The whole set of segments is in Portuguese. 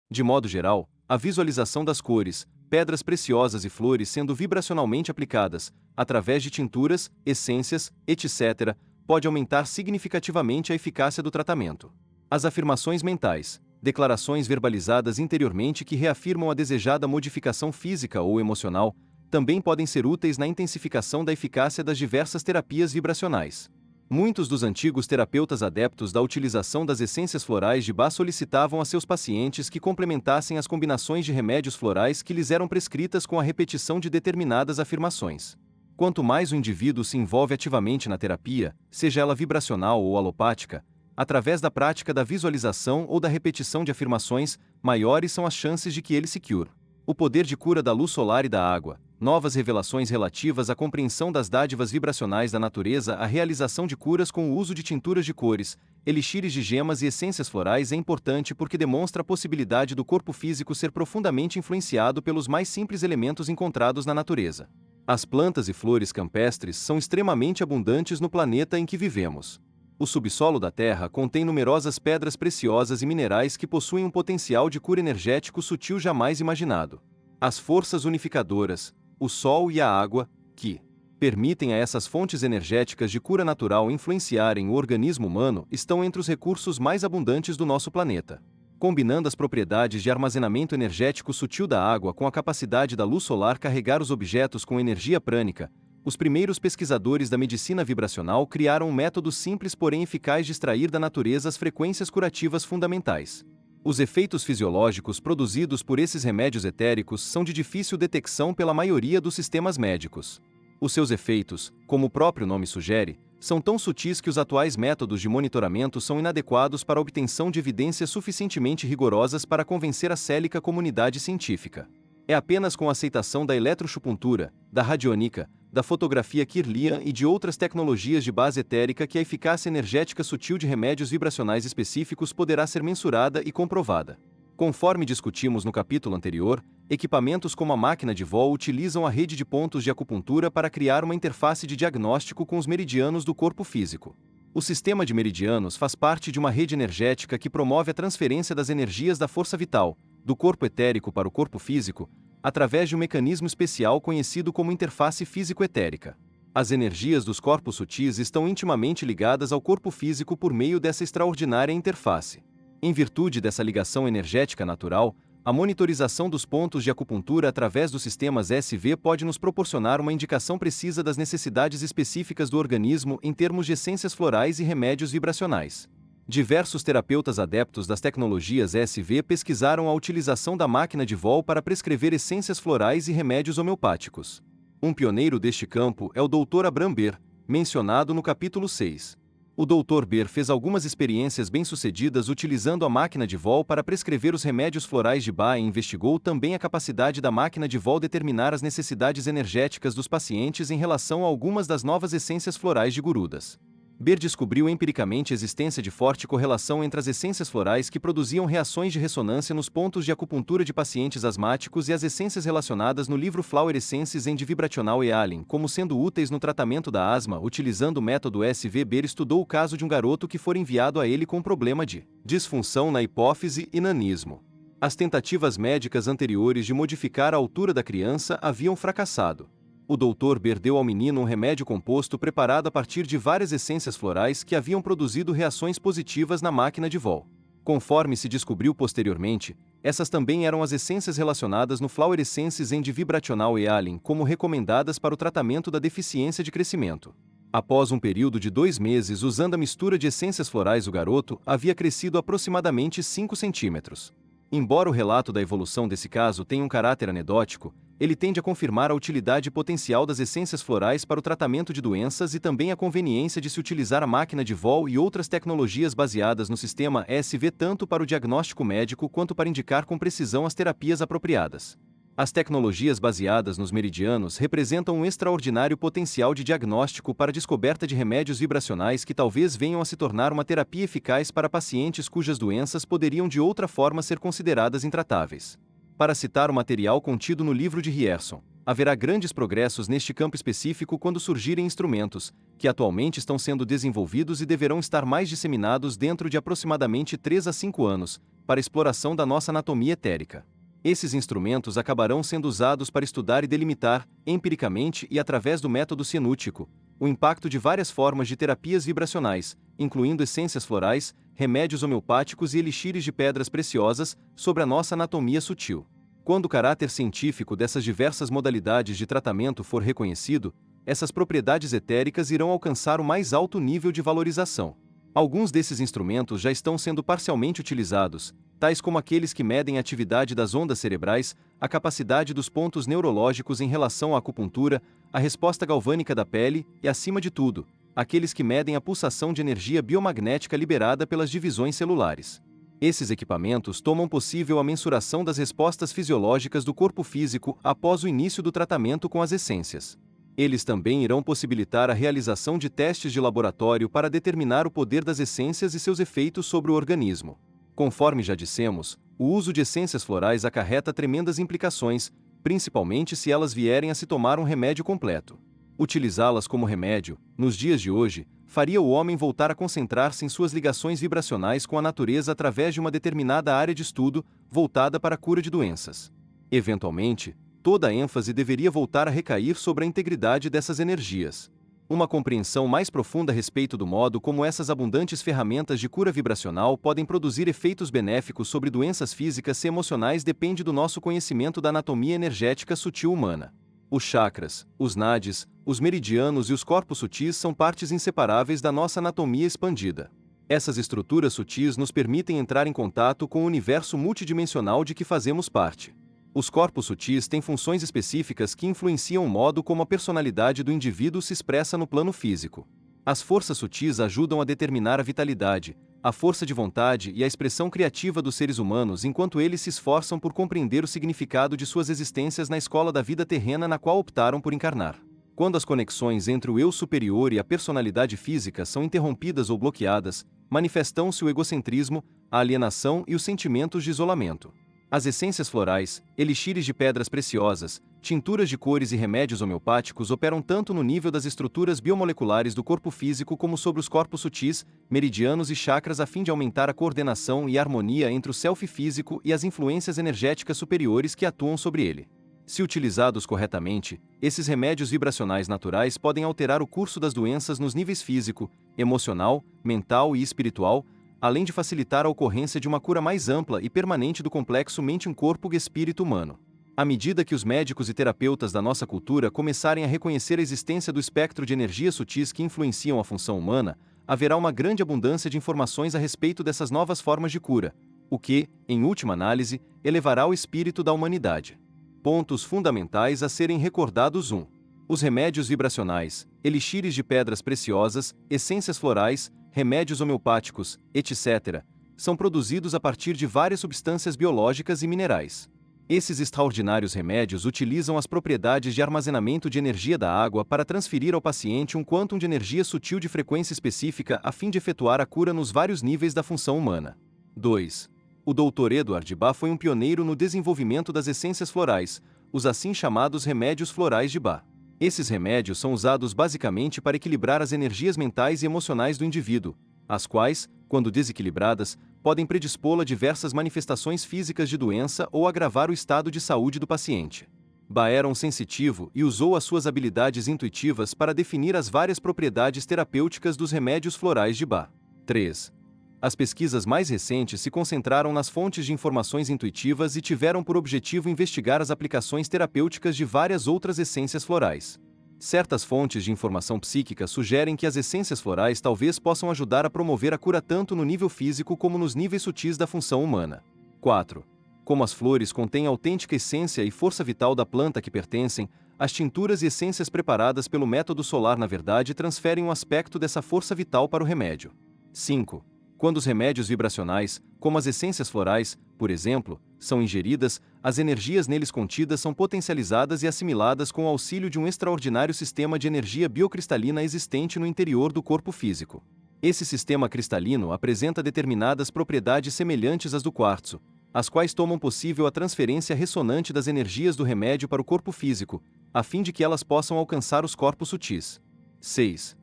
De modo geral, a visualização das cores, pedras preciosas e flores sendo vibracionalmente aplicadas, através de tinturas, essências, etc., pode aumentar significativamente a eficácia do tratamento. As afirmações mentais, declarações verbalizadas interiormente que reafirmam a desejada modificação física ou emocional, também podem ser úteis na intensificação da eficácia das diversas terapias vibracionais. Muitos dos antigos terapeutas adeptos da utilização das essências florais de Bach solicitavam a seus pacientes que complementassem as combinações de remédios florais que lhes eram prescritas com a repetição de determinadas afirmações. Quanto mais o indivíduo se envolve ativamente na terapia, seja ela vibracional ou alopática, através da prática da visualização ou da repetição de afirmações, maiores são as chances de que ele se cure. O poder de cura da luz solar e da água, novas revelações relativas à compreensão das dádivas vibracionais da natureza, a realização de curas com o uso de tinturas de cores, elixires de gemas e essências florais é importante porque demonstra a possibilidade do corpo físico ser profundamente influenciado pelos mais simples elementos encontrados na natureza. As plantas e flores campestres são extremamente abundantes no planeta em que vivemos. O subsolo da Terra contém numerosas pedras preciosas e minerais que possuem um potencial de cura energético sutil jamais imaginado. As forças unificadoras, o Sol e a água, que permitem a essas fontes energéticas de cura natural influenciarem o organismo humano, estão entre os recursos mais abundantes do nosso planeta. Combinando as propriedades de armazenamento energético sutil da água com a capacidade da luz solar carregar os objetos com energia prânica, os primeiros pesquisadores da medicina vibracional criaram um método simples porém eficaz de extrair da natureza as frequências curativas fundamentais. Os efeitos fisiológicos produzidos por esses remédios etéricos são de difícil detecção pela maioria dos sistemas médicos. Os seus efeitos, como o próprio nome sugere, são tão sutis que os atuais métodos de monitoramento são inadequados para a obtenção de evidências suficientemente rigorosas para convencer a célica comunidade científica. É apenas com a aceitação da eletroacupuntura, da radionica, da fotografia Kirlian e de outras tecnologias de base etérica que a eficácia energética sutil de remédios vibracionais específicos poderá ser mensurada e comprovada. Conforme discutimos no capítulo anterior, equipamentos como a máquina de Voll utilizam a rede de pontos de acupuntura para criar uma interface de diagnóstico com os meridianos do corpo físico. O sistema de meridianos faz parte de uma rede energética que promove a transferência das energias da força vital, do corpo etérico para o corpo físico, através de um mecanismo especial conhecido como interface físico-etérica. As energias dos corpos sutis estão intimamente ligadas ao corpo físico por meio dessa extraordinária interface. Em virtude dessa ligação energética natural, a monitorização dos pontos de acupuntura através dos sistemas SV pode nos proporcionar uma indicação precisa das necessidades específicas do organismo em termos de essências florais e remédios vibracionais. Diversos terapeutas adeptos das tecnologias SV pesquisaram a utilização da máquina de Voll para prescrever essências florais e remédios homeopáticos. Um pioneiro deste campo é o Dr. Abraham Beer, mencionado no capítulo 6. O Dr. Beer fez algumas experiências bem-sucedidas utilizando a máquina de Voll para prescrever os remédios florais de Bach e investigou também a capacidade da máquina de Voll determinar as necessidades energéticas dos pacientes em relação a algumas das novas essências florais de Gurudas. Beer descobriu empiricamente a existência de forte correlação entre as essências florais que produziam reações de ressonância nos pontos de acupuntura de pacientes asmáticos e as essências relacionadas no livro Flower Essences and Vibrational Healing como sendo úteis no tratamento da asma. Utilizando o método SV, Beer estudou o caso de um garoto que foi enviado a ele com problema de disfunção na hipófise e nanismo. As tentativas médicas anteriores de modificar a altura da criança haviam fracassado. O Dr. Beer deu ao menino um remédio composto preparado a partir de várias essências florais que haviam produzido reações positivas na máquina de Voll. Conforme se descobriu posteriormente, essas também eram as essências relacionadas no Flower Essences and Vibrational Healing como recomendadas para o tratamento da deficiência de crescimento. Após um período de 2 meses usando a mistura de essências florais, o garoto havia crescido aproximadamente 5 centímetros. Embora o relato da evolução desse caso tenha um caráter anedótico, ele tende a confirmar a utilidade potencial das essências florais para o tratamento de doenças e também a conveniência de se utilizar a máquina de Voll e outras tecnologias baseadas no sistema SV tanto para o diagnóstico médico quanto para indicar com precisão as terapias apropriadas. As tecnologias baseadas nos meridianos representam um extraordinário potencial de diagnóstico para a descoberta de remédios vibracionais que talvez venham a se tornar uma terapia eficaz para pacientes cujas doenças poderiam de outra forma ser consideradas intratáveis. Para citar o material contido no livro de Rierson, haverá grandes progressos neste campo específico quando surgirem instrumentos, que atualmente estão sendo desenvolvidos e deverão estar mais disseminados dentro de aproximadamente 3 a 5 anos, para a exploração da nossa anatomia etérica. Esses instrumentos acabarão sendo usados para estudar e delimitar, empiricamente e através do método cienútico, o impacto de várias formas de terapias vibracionais, incluindo essências florais, remédios homeopáticos e elixires de pedras preciosas, sobre a nossa anatomia sutil. Quando o caráter científico dessas diversas modalidades de tratamento for reconhecido, essas propriedades etéricas irão alcançar o mais alto nível de valorização. Alguns desses instrumentos já estão sendo parcialmente utilizados, tais como aqueles que medem a atividade das ondas cerebrais, a capacidade dos pontos neurológicos em relação à acupuntura, a resposta galvânica da pele e, acima de tudo, aqueles que medem a pulsação de energia biomagnética liberada pelas divisões celulares. Esses equipamentos tomam possível a mensuração das respostas fisiológicas do corpo físico após o início do tratamento com as essências. Eles também irão possibilitar a realização de testes de laboratório para determinar o poder das essências e seus efeitos sobre o organismo. Conforme já dissemos, o uso de essências florais acarreta tremendas implicações, principalmente se elas vierem a se tomar um remédio completo. Utilizá-las como remédio, nos dias de hoje, faria o homem voltar a concentrar-se em suas ligações vibracionais com a natureza através de uma determinada área de estudo, voltada para a cura de doenças. Eventualmente, toda a ênfase deveria voltar a recair sobre a integridade dessas energias. Uma compreensão mais profunda a respeito do modo como essas abundantes ferramentas de cura vibracional podem produzir efeitos benéficos sobre doenças físicas e emocionais depende do nosso conhecimento da anatomia energética sutil humana. Os chakras, os nadis, os meridianos e os corpos sutis são partes inseparáveis da nossa anatomia expandida. Essas estruturas sutis nos permitem entrar em contato com o universo multidimensional de que fazemos parte. Os corpos sutis têm funções específicas que influenciam o modo como a personalidade do indivíduo se expressa no plano físico. As forças sutis ajudam a determinar a vitalidade, a força de vontade e a expressão criativa dos seres humanos enquanto eles se esforçam por compreender o significado de suas existências na escola da vida terrena na qual optaram por encarnar. Quando as conexões entre o eu superior e a personalidade física são interrompidas ou bloqueadas, manifestam-se o egocentrismo, a alienação e os sentimentos de isolamento. As essências florais, elixires de pedras preciosas, tinturas de cores e remédios homeopáticos operam tanto no nível das estruturas biomoleculares do corpo físico como sobre os corpos sutis, meridianos e chakras a fim de aumentar a coordenação e harmonia entre o self físico e as influências energéticas superiores que atuam sobre ele. Se utilizados corretamente, esses remédios vibracionais naturais podem alterar o curso das doenças nos níveis físico, emocional, mental e espiritual, além de facilitar a ocorrência de uma cura mais ampla e permanente do complexo mente-corpo-espírito humano. À medida que os médicos e terapeutas da nossa cultura começarem a reconhecer a existência do espectro de energias sutis que influenciam a função humana, haverá uma grande abundância de informações a respeito dessas novas formas de cura, o que, em última análise, elevará o espírito da humanidade. Pontos fundamentais a serem recordados: 1. Os remédios vibracionais, elixires de pedras preciosas, essências florais, remédios homeopáticos, etc., são produzidos a partir de várias substâncias biológicas e minerais. Esses extraordinários remédios utilizam as propriedades de armazenamento de energia da água para transferir ao paciente um quantum de energia sutil de frequência específica a fim de efetuar a cura nos vários níveis da função humana. 2. O Dr. Edward Bach foi um pioneiro no desenvolvimento das essências florais, os assim chamados remédios florais de Bach. Esses remédios são usados basicamente para equilibrar as energias mentais e emocionais do indivíduo, as quais, quando desequilibradas, podem predispô-lo a diversas manifestações físicas de doença ou agravar o estado de saúde do paciente. Bach era um sensitivo e usou as suas habilidades intuitivas para definir as várias propriedades terapêuticas dos remédios florais de Bach. 3. As pesquisas mais recentes se concentraram nas fontes de informações intuitivas e tiveram por objetivo investigar as aplicações terapêuticas de várias outras essências florais. Certas fontes de informação psíquica sugerem que as essências florais talvez possam ajudar a promover a cura tanto no nível físico como nos níveis sutis da função humana. 4. Como as flores contêm a autêntica essência e força vital da planta a que pertencem, as tinturas e essências preparadas pelo método solar na verdade transferem um aspecto dessa força vital para o remédio. 5. Quando os remédios vibracionais, como as essências florais, por exemplo, são ingeridas, as energias neles contidas são potencializadas e assimiladas com o auxílio de um extraordinário sistema de energia biocristalina existente no interior do corpo físico. Esse sistema cristalino apresenta determinadas propriedades semelhantes às do quartzo, as quais tomam possível a transferência ressonante das energias do remédio para o corpo físico, a fim de que elas possam alcançar os corpos sutis. 6.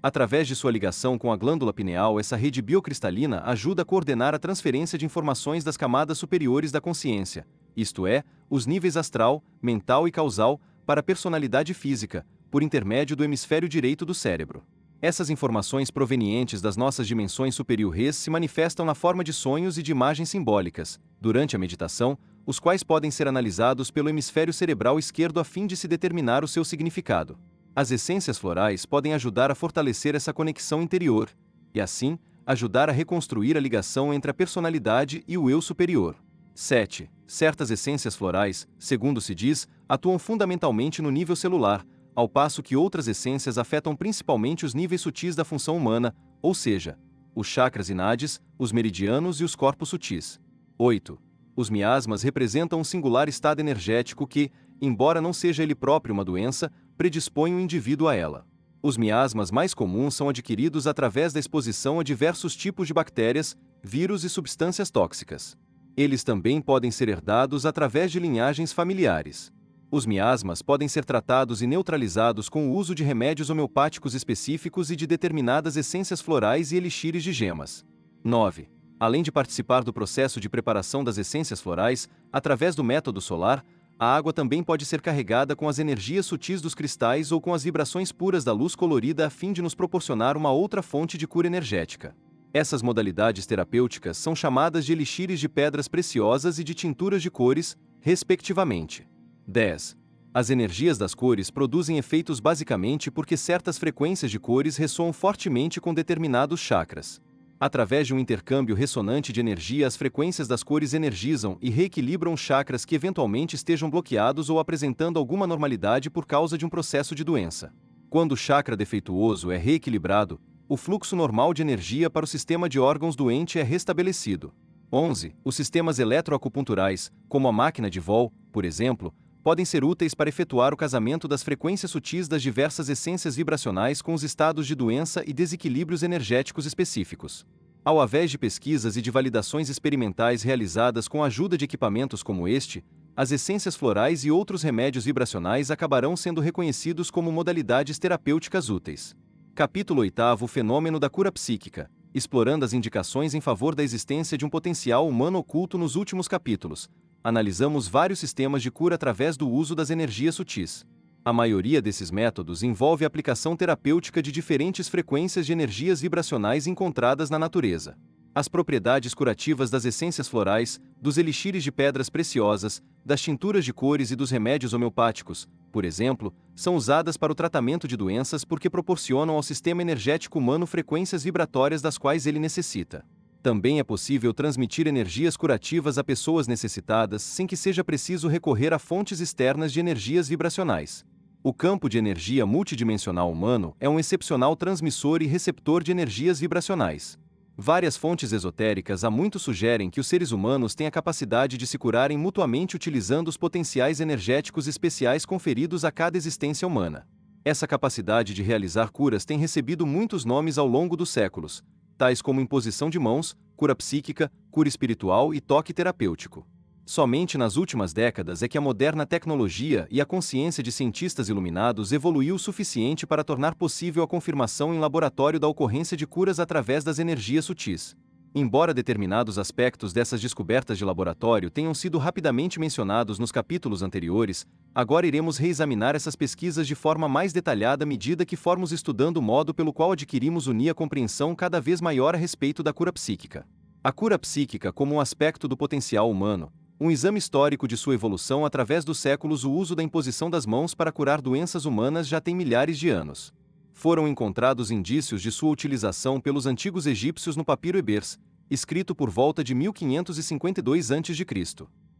Através de sua ligação com a glândula pineal, essa rede biocristalina ajuda a coordenar a transferência de informações das camadas superiores da consciência, isto é, os níveis astral, mental e causal, para a personalidade física, por intermédio do hemisfério direito do cérebro. Essas informações provenientes das nossas dimensões superiores se manifestam na forma de sonhos e de imagens simbólicas, durante a meditação, os quais podem ser analisados pelo hemisfério cerebral esquerdo a fim de se determinar o seu significado. As essências florais podem ajudar a fortalecer essa conexão interior, e assim, ajudar a reconstruir a ligação entre a personalidade e o eu superior. 7. Certas essências florais, segundo se diz, atuam fundamentalmente no nível celular, ao passo que outras essências afetam principalmente os níveis sutis da função humana, ou seja, os chakras e nadis, os meridianos e os corpos sutis. 8. Os miasmas representam um singular estado energético que, embora não seja ele próprio uma doença, predispõe o indivíduo a ela. Os miasmas mais comuns são adquiridos através da exposição a diversos tipos de bactérias, vírus e substâncias tóxicas. Eles também podem ser herdados através de linhagens familiares. Os miasmas podem ser tratados e neutralizados com o uso de remédios homeopáticos específicos e de determinadas essências florais e elixires de gemas. 9. Além de participar do processo de preparação das essências florais, através do método solar, a água também pode ser carregada com as energias sutis dos cristais ou com as vibrações puras da luz colorida a fim de nos proporcionar uma outra fonte de cura energética. Essas modalidades terapêuticas são chamadas de elixires de pedras preciosas e de tinturas de cores, respectivamente. 10. As energias das cores produzem efeitos basicamente porque certas frequências de cores ressoam fortemente com determinados chakras. Através de um intercâmbio ressonante de energia, as frequências das cores energizam e reequilibram chakras que eventualmente estejam bloqueados ou apresentando alguma normalidade por causa de um processo de doença. Quando o chakra defeituoso é reequilibrado, o fluxo normal de energia para o sistema de órgãos doente é restabelecido. 11. Os sistemas eletroacupunturais, como a máquina de Voll, por exemplo, podem ser úteis para efetuar o casamento das frequências sutis das diversas essências vibracionais com os estados de doença e desequilíbrios energéticos específicos. Ao invés de pesquisas e de validações experimentais realizadas com a ajuda de equipamentos como este, as essências florais e outros remédios vibracionais acabarão sendo reconhecidos como modalidades terapêuticas úteis. Capítulo 8. O fenômeno da cura psíquica, explorando as indicações em favor da existência de um potencial humano oculto. Nos últimos capítulos, analisamos vários sistemas de cura através do uso das energias sutis. A maioria desses métodos envolve a aplicação terapêutica de diferentes frequências de energias vibracionais encontradas na natureza. As propriedades curativas das essências florais, dos elixires de pedras preciosas, das tinturas de cores e dos remédios homeopáticos, por exemplo, são usadas para o tratamento de doenças porque proporcionam ao sistema energético humano frequências vibratórias das quais ele necessita. Também é possível transmitir energias curativas a pessoas necessitadas sem que seja preciso recorrer a fontes externas de energias vibracionais. O campo de energia multidimensional humano é um excepcional transmissor e receptor de energias vibracionais. Várias fontes esotéricas há muito sugerem que os seres humanos têm a capacidade de se curarem mutuamente utilizando os potenciais energéticos especiais conferidos a cada existência humana. Essa capacidade de realizar curas tem recebido muitos nomes ao longo dos séculos, tais como imposição de mãos, cura psíquica, cura espiritual e toque terapêutico. Somente nas últimas décadas é que a moderna tecnologia e a consciência de cientistas iluminados evoluiu o suficiente para tornar possível a confirmação em laboratório da ocorrência de curas através das energias sutis. Embora determinados aspectos dessas descobertas de laboratório tenham sido rapidamente mencionados nos capítulos anteriores, agora iremos reexaminar essas pesquisas de forma mais detalhada à medida que formos estudando o modo pelo qual adquirimos compreensão cada vez maior a respeito da cura psíquica. A cura psíquica como um aspecto do potencial humano, um exame histórico de sua evolução através dos séculos. O uso da imposição das mãos para curar doenças humanas já tem milhares de anos. Foram encontrados indícios de sua utilização pelos antigos egípcios no papiro Ebers, escrito por volta de 1552 a.C.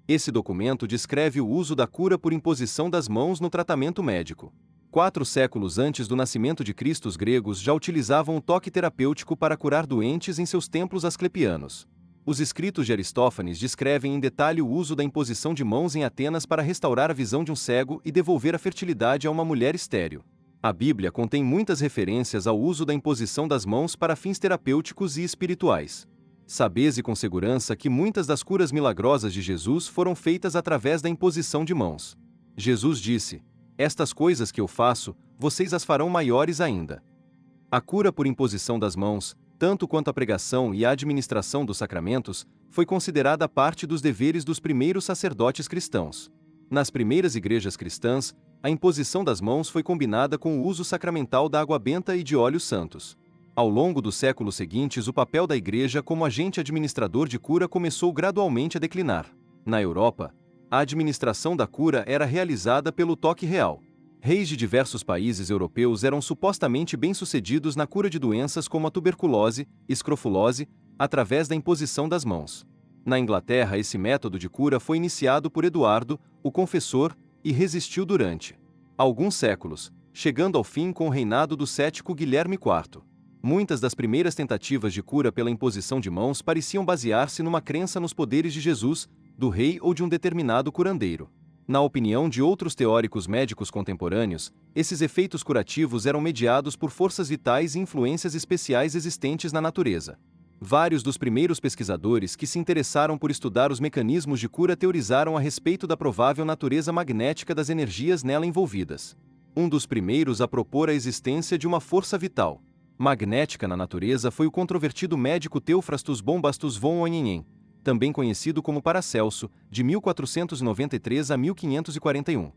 Esse documento descreve o uso da cura por imposição das mãos no tratamento médico. 4 séculos antes do nascimento de Cristo, os gregos já utilizavam o toque terapêutico para curar doentes em seus templos asclepianos. Os escritos de Aristófanes descrevem em detalhe o uso da imposição de mãos em Atenas para restaurar a visão de um cego e devolver a fertilidade a uma mulher estéril. A Bíblia contém muitas referências ao uso da imposição das mãos para fins terapêuticos e espirituais. Sabeis com segurança que muitas das curas milagrosas de Jesus foram feitas através da imposição de mãos. Jesus disse: "Estas coisas que eu faço, vocês as farão maiores ainda." A cura por imposição das mãos, tanto quanto a pregação e a administração dos sacramentos, foi considerada parte dos deveres dos primeiros sacerdotes cristãos. Nas primeiras igrejas cristãs, a imposição das mãos foi combinada com o uso sacramental da água benta e de óleos santos. Ao longo dos séculos seguintes, o papel da Igreja como agente administrador de cura começou gradualmente a declinar. Na Europa, a administração da cura era realizada pelo toque real. Reis de diversos países europeus eram supostamente bem-sucedidos na cura de doenças como a tuberculose, escrofulose, através da imposição das mãos. Na Inglaterra, esse método de cura foi iniciado por Eduardo, o Confessor, e resistiu durante alguns séculos, chegando ao fim com o reinado do cético Guilherme IV. Muitas das primeiras tentativas de cura pela imposição de mãos pareciam basear-se numa crença nos poderes de Jesus, do rei ou de um determinado curandeiro. Na opinião de outros teóricos médicos contemporâneos, esses efeitos curativos eram mediados por forças vitais e influências especiais existentes na natureza. Vários dos primeiros pesquisadores que se interessaram por estudar os mecanismos de cura teorizaram a respeito da provável natureza magnética das energias nela envolvidas. Um dos primeiros a propor a existência de uma força vital magnética na natureza foi o controvertido médico Theophrastus Bombastus von Oijen, também conhecido como Paracelso, de 1493 a 1541.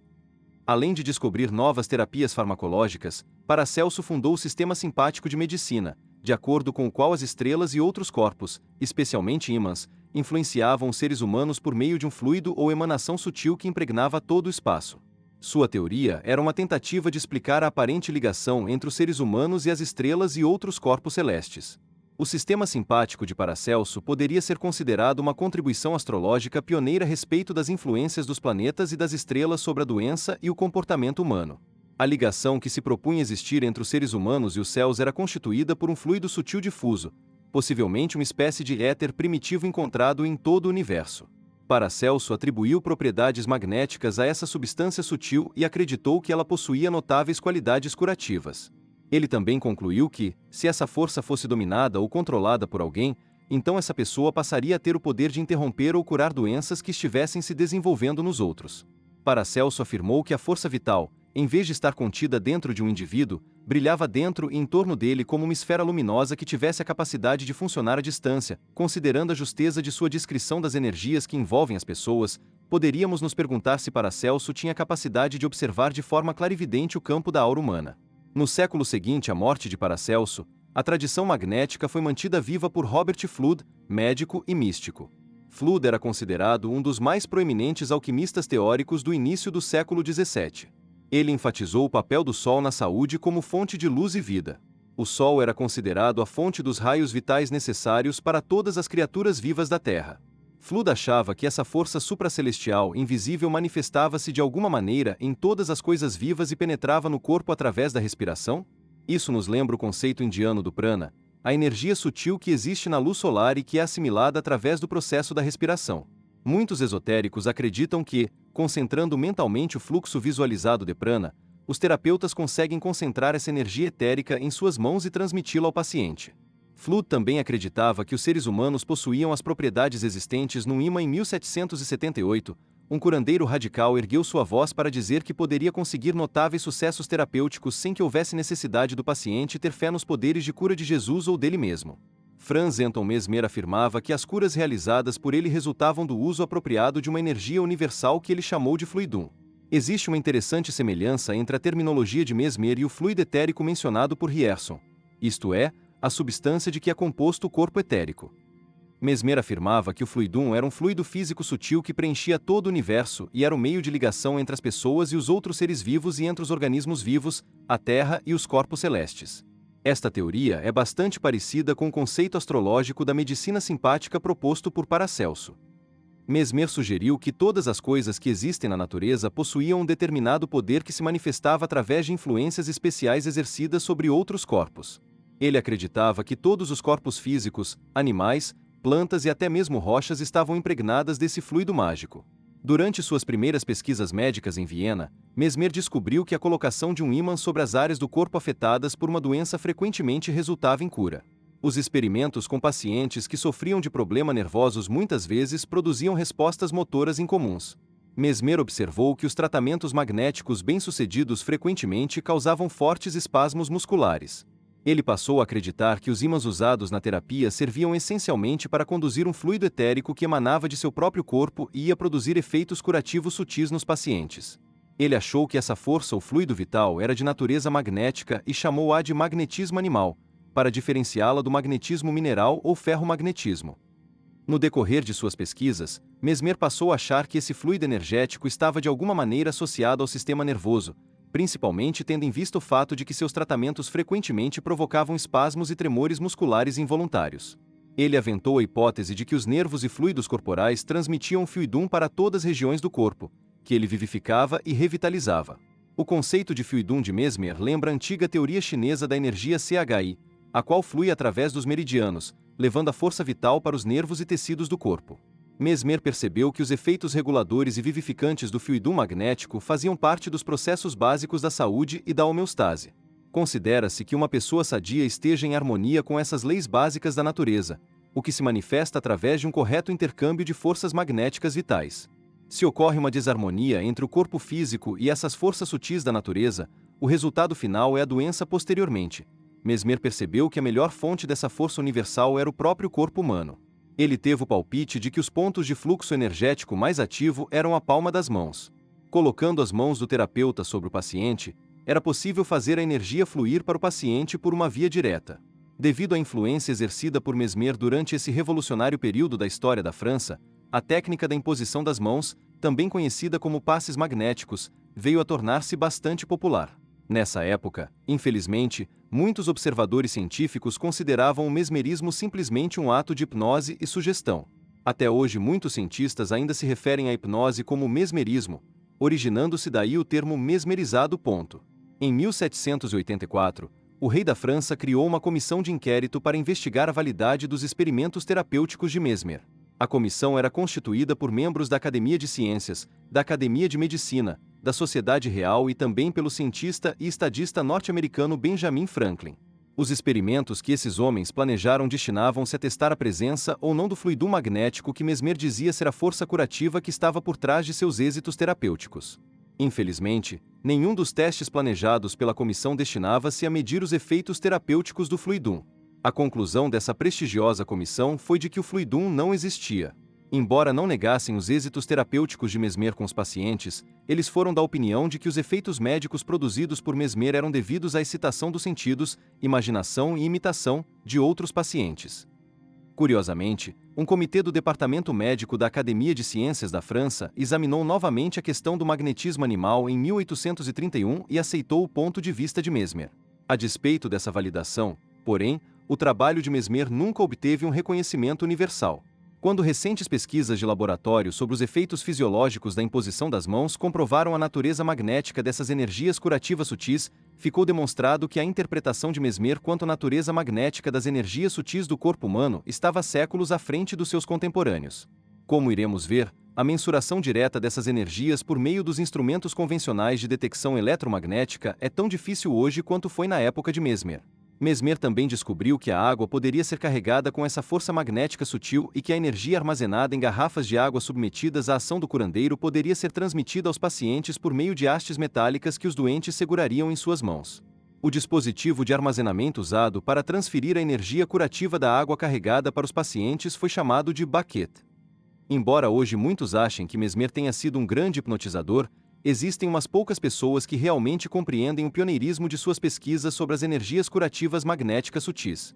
Além de descobrir novas terapias farmacológicas, Paracelso fundou o sistema simpático de medicina, de acordo com o qual as estrelas e outros corpos, especialmente ímãs, influenciavam os seres humanos por meio de um fluido ou emanação sutil que impregnava todo o espaço. Sua teoria era uma tentativa de explicar a aparente ligação entre os seres humanos e as estrelas e outros corpos celestes. O sistema simpático de Paracelso poderia ser considerado uma contribuição astrológica pioneira a respeito das influências dos planetas e das estrelas sobre a doença e o comportamento humano. A ligação que se propunha existir entre os seres humanos e os céus era constituída por um fluido sutil difuso, possivelmente uma espécie de éter primitivo encontrado em todo o universo. Paracelso atribuiu propriedades magnéticas a essa substância sutil e acreditou que ela possuía notáveis qualidades curativas. Ele também concluiu que, se essa força fosse dominada ou controlada por alguém, então essa pessoa passaria a ter o poder de interromper ou curar doenças que estivessem se desenvolvendo nos outros. Paracelso afirmou que a força vital, em vez de estar contida dentro de um indivíduo, brilhava dentro e em torno dele como uma esfera luminosa que tivesse a capacidade de funcionar à distância. Considerando a justeza de sua descrição das energias que envolvem as pessoas, poderíamos nos perguntar se Paracelso tinha a capacidade de observar de forma clarividente o campo da aura humana. No século seguinte à morte de Paracelso, a tradição magnética foi mantida viva por Robert Fludd, médico e místico. Fludd era considerado um dos mais proeminentes alquimistas teóricos do início do século XVII. Ele enfatizou o papel do Sol na saúde como fonte de luz e vida. O Sol era considerado a fonte dos raios vitais necessários para todas as criaturas vivas da Terra. Fludd achava que essa força supracelestial invisível manifestava-se de alguma maneira em todas as coisas vivas e penetrava no corpo através da respiração. Isso nos lembra o conceito indiano do prana, a energia sutil que existe na luz solar e que é assimilada através do processo da respiração. Muitos esotéricos acreditam que, concentrando mentalmente o fluxo visualizado de prana, os terapeutas conseguem concentrar essa energia etérica em suas mãos e transmiti-la ao paciente. Fludd também acreditava que os seres humanos possuíam as propriedades existentes no ímã. Em 1778, um curandeiro radical ergueu sua voz para dizer que poderia conseguir notáveis sucessos terapêuticos sem que houvesse necessidade do paciente ter fé nos poderes de cura de Jesus ou dele mesmo. Franz Anton Mesmer afirmava que as curas realizadas por ele resultavam do uso apropriado de uma energia universal que ele chamou de fluidum. Existe uma interessante semelhança entre a terminologia de Mesmer e o fluido etérico mencionado por Ryerson, isto é, a substância de que é composto o corpo etérico. Mesmer afirmava que o fluidum era um fluido físico sutil que preenchia todo o universo e era o meio de ligação entre as pessoas e os outros seres vivos e entre os organismos vivos, a Terra e os corpos celestes. Esta teoria é bastante parecida com o conceito astrológico da medicina simpática proposto por Paracelso. Mesmer sugeriu que todas as coisas que existem na natureza possuíam um determinado poder que se manifestava através de influências especiais exercidas sobre outros corpos. Ele acreditava que todos os corpos físicos, animais, plantas e até mesmo rochas estavam impregnadas desse fluido mágico. Durante suas primeiras pesquisas médicas em Viena, Mesmer descobriu que a colocação de um ímã sobre as áreas do corpo afetadas por uma doença frequentemente resultava em cura. Os experimentos com pacientes que sofriam de problemas nervosos muitas vezes produziam respostas motoras incomuns. Mesmer observou que os tratamentos magnéticos bem-sucedidos frequentemente causavam fortes espasmos musculares. Ele passou a acreditar que os ímãs usados na terapia serviam essencialmente para conduzir um fluido etérico que emanava de seu próprio corpo e ia produzir efeitos curativos sutis nos pacientes. Ele achou que essa força ou fluido vital era de natureza magnética e chamou-a de magnetismo animal, para diferenciá-la do magnetismo mineral ou ferromagnetismo. No decorrer de suas pesquisas, Mesmer passou a achar que esse fluido energético estava de alguma maneira associado ao sistema nervoso, principalmente tendo em vista o fato de que seus tratamentos frequentemente provocavam espasmos e tremores musculares involuntários. Ele aventou a hipótese de que os nervos e fluidos corporais transmitiam fluidum para todas as regiões do corpo, que ele vivificava e revitalizava. O conceito de fluidum de Mesmer lembra a antiga teoria chinesa da energia CHI, a qual flui através dos meridianos, levando a força vital para os nervos e tecidos do corpo. Mesmer percebeu que os efeitos reguladores e vivificantes do fluidum magnético faziam parte dos processos básicos da saúde e da homeostase. Considera-se que uma pessoa sadia esteja em harmonia com essas leis básicas da natureza, o que se manifesta através de um correto intercâmbio de forças magnéticas vitais. Se ocorre uma desarmonia entre o corpo físico e essas forças sutis da natureza, o resultado final é a doença posteriormente. Mesmer percebeu que a melhor fonte dessa força universal era o próprio corpo humano. Ele teve o palpite de que os pontos de fluxo energético mais ativo eram a palma das mãos. Colocando as mãos do terapeuta sobre o paciente, era possível fazer a energia fluir para o paciente por uma via direta. Devido à influência exercida por Mesmer durante esse revolucionário período da história da França, a técnica da imposição das mãos, também conhecida como passes magnéticos, veio a tornar-se bastante popular. Nessa época, infelizmente, muitos observadores científicos consideravam o mesmerismo simplesmente um ato de hipnose e sugestão. Até hoje, muitos cientistas ainda se referem à hipnose como mesmerismo, originando-se daí o termo mesmerizado. Em 1784, o rei da França criou uma comissão de inquérito para investigar a validade dos experimentos terapêuticos de Mesmer. A comissão era constituída por membros da Academia de Ciências, da Academia de Medicina, da Sociedade Real e também pelo cientista e estadista norte-americano Benjamin Franklin. Os experimentos que esses homens planejaram destinavam-se a testar a presença ou não do fluidum magnético que Mesmer dizia ser a força curativa que estava por trás de seus êxitos terapêuticos. Infelizmente, nenhum dos testes planejados pela comissão destinava-se a medir os efeitos terapêuticos do fluidum. A conclusão dessa prestigiosa comissão foi de que o fluidum não existia. Embora não negassem os êxitos terapêuticos de Mesmer com os pacientes, eles foram da opinião de que os efeitos médicos produzidos por Mesmer eram devidos à excitação dos sentidos, imaginação e imitação de outros pacientes. Curiosamente, um comitê do Departamento Médico da Academia de Ciências da França examinou novamente a questão do magnetismo animal em 1831 e aceitou o ponto de vista de Mesmer. A despeito dessa validação, porém, o trabalho de Mesmer nunca obteve um reconhecimento universal. Quando recentes pesquisas de laboratório sobre os efeitos fisiológicos da imposição das mãos comprovaram a natureza magnética dessas energias curativas sutis, ficou demonstrado que a interpretação de Mesmer quanto à natureza magnética das energias sutis do corpo humano estava séculos à frente dos seus contemporâneos. Como iremos ver, a mensuração direta dessas energias por meio dos instrumentos convencionais de detecção eletromagnética é tão difícil hoje quanto foi na época de Mesmer. Mesmer também descobriu que a água poderia ser carregada com essa força magnética sutil e que a energia armazenada em garrafas de água submetidas à ação do curandeiro poderia ser transmitida aos pacientes por meio de hastes metálicas que os doentes segurariam em suas mãos. O dispositivo de armazenamento usado para transferir a energia curativa da água carregada para os pacientes foi chamado de baquete. Embora hoje muitos achem que Mesmer tenha sido um grande hipnotizador, existem umas poucas pessoas que realmente compreendem o pioneirismo de suas pesquisas sobre as energias curativas magnéticas sutis.